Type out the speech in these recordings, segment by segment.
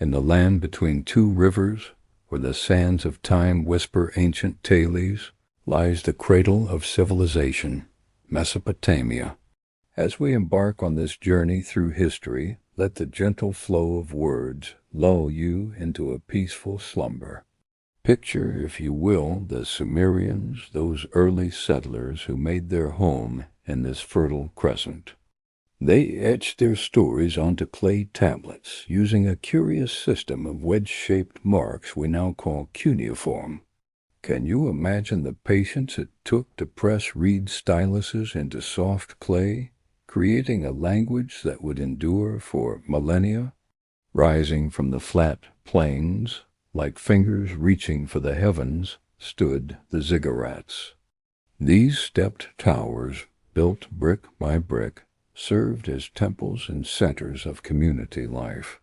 In the land between two rivers, where the sands of time whisper ancient tales, lies the cradle of civilization, Mesopotamia. As we embark on this journey through history, let the gentle flow of words lull you into a peaceful slumber. Picture, if you will, the Sumerians, those early settlers who made their home in this fertile crescent. They etched their stories onto clay tablets, using a curious system of wedge-shaped marks we now call cuneiform. Can you imagine the patience it took to press reed styluses into soft clay, creating a language that would endure for millennia? Rising from the flat plains, like fingers reaching for the heavens, stood the ziggurats. These stepped towers, built brick by brick, served as temples and centers of community life.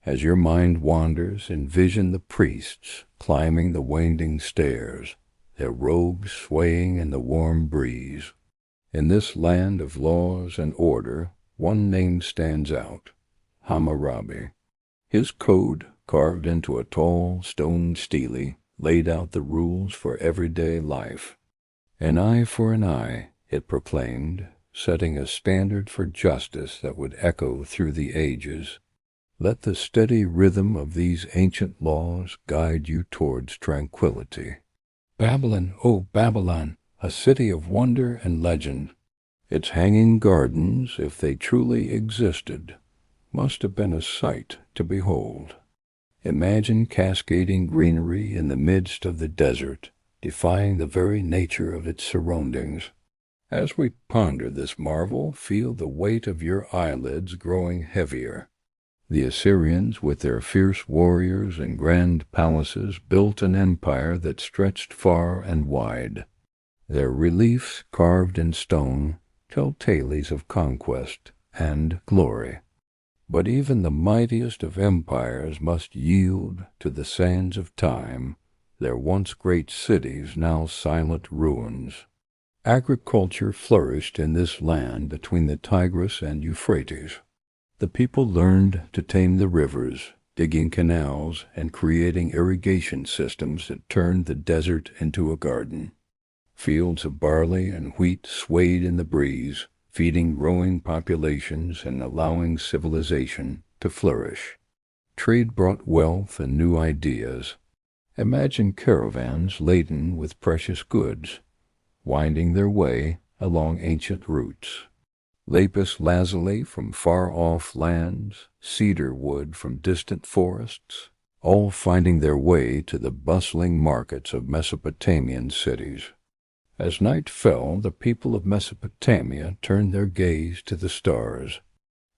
As your mind wanders, envision the priests climbing the winding stairs, their robes swaying in the warm breeze. In this land of laws and order, one name stands out: Hammurabi. His code, carved into a tall stone stele, laid out the rules for everyday life. An eye for an eye, it proclaimed, setting a standard for justice that would echo through the ages. Let the steady rhythm of these ancient laws guide you towards tranquility. Babylon, O Babylon, a city of wonder and legend. Its hanging gardens, if they truly existed, must have been a sight to behold. Imagine cascading greenery in the midst of the desert, defying the very nature of its surroundings. As we ponder this marvel, feel the weight of your eyelids growing heavier. The Assyrians, with their fierce warriors and grand palaces, built an empire that stretched far and wide. Their reliefs, carved in stone, tell tales of conquest and glory. But even the mightiest of empires must yield to the sands of time, their once great cities now silent ruins. Agriculture flourished in this land between the Tigris and Euphrates. The people learned to tame the rivers, digging canals and creating irrigation systems that turned the desert into a garden. Fields of barley and wheat swayed in the breeze, feeding growing populations and allowing civilization to flourish. Trade brought wealth and new ideas. Imagine caravans laden with precious goods, winding their way along ancient routes. Lapis lazuli from far-off lands, cedar wood from distant forests, all finding their way to the bustling markets of Mesopotamian cities. As night fell, the people of Mesopotamia turned their gaze to the stars.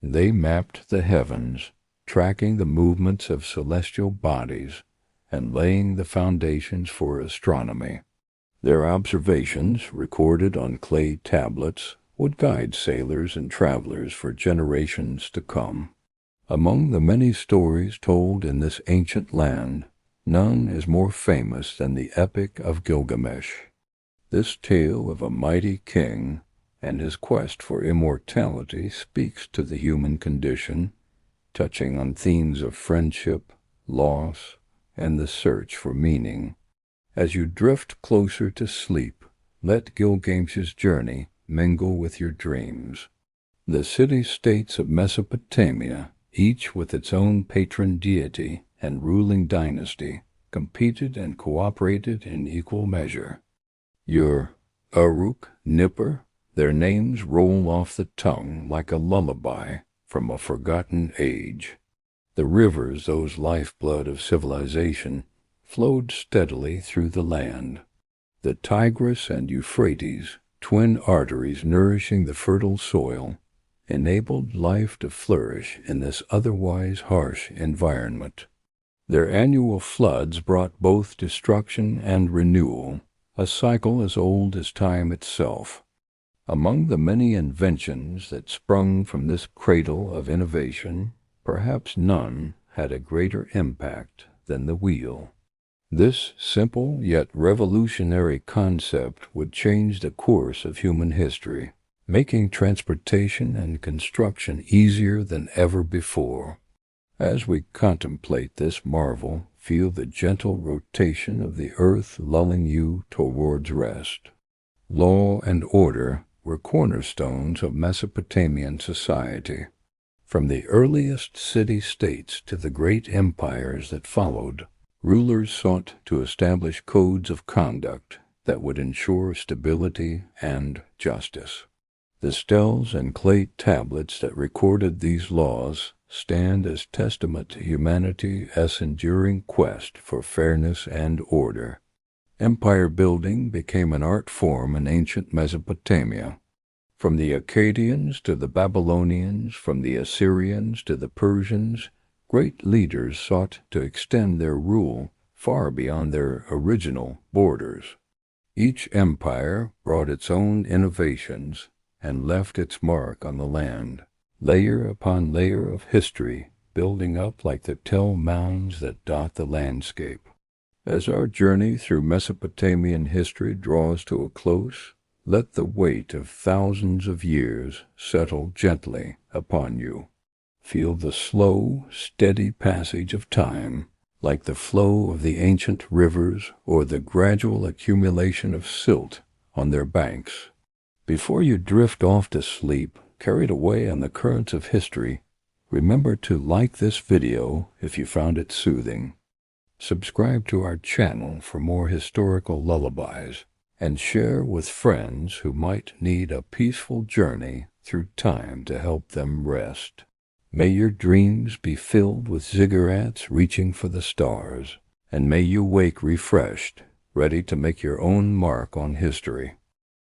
They mapped the heavens, tracking the movements of celestial bodies and laying the foundations for astronomy. Their observations, recorded on clay tablets, would guide sailors and travelers for generations to come. Among the many stories told in this ancient land, none is more famous than the Epic of Gilgamesh. This tale of a mighty king and his quest for immortality speaks to the human condition, touching on themes of friendship, loss, and the search for meaning. As you drift closer to sleep, let Gilgamesh's journey mingle with your dreams. The city-states of Mesopotamia, each with its own patron deity and ruling dynasty, competed and cooperated in equal measure. Your Uruk, Nippur, their names roll off the tongue like a lullaby from a forgotten age. The rivers, those lifeblood of civilization, flowed steadily through the land. The Tigris and Euphrates, twin arteries nourishing the fertile soil, enabled life to flourish in this otherwise harsh environment. Their annual floods brought both destruction and renewal, a cycle as old as time itself. Among the many inventions that sprung from this cradle of innovation, perhaps none had a greater impact than the wheel. This simple yet revolutionary concept would change the course of human history, making transportation and construction easier than ever before. As we contemplate this marvel, feel the gentle rotation of the earth lulling you towards rest. Law and order were cornerstones of Mesopotamian society. From the earliest city-states to the great empires that followed, rulers sought to establish codes of conduct that would ensure stability and justice. The steles and clay tablets that recorded these laws stand as testament to humanity's enduring quest for fairness and order. Empire building became an art form in ancient Mesopotamia. From the Akkadians to the Babylonians, from the Assyrians to the Persians, great leaders sought to extend their rule far beyond their original borders. Each empire brought its own innovations and left its mark on the land, layer upon layer of history building up like the tall mounds that dot the landscape. As our journey through Mesopotamian history draws to a close, let the weight of thousands of years settle gently upon you. Feel the slow, steady passage of time, like the flow of the ancient rivers or the gradual accumulation of silt on their banks. Before you drift off to sleep, carried away on the currents of history, remember to like this video if you found it soothing. Subscribe to our channel for more historical lullabies, and share with friends who might need a peaceful journey through time to help them rest. May your dreams be filled with ziggurats reaching for the stars, and may you wake refreshed, ready to make your own mark on history.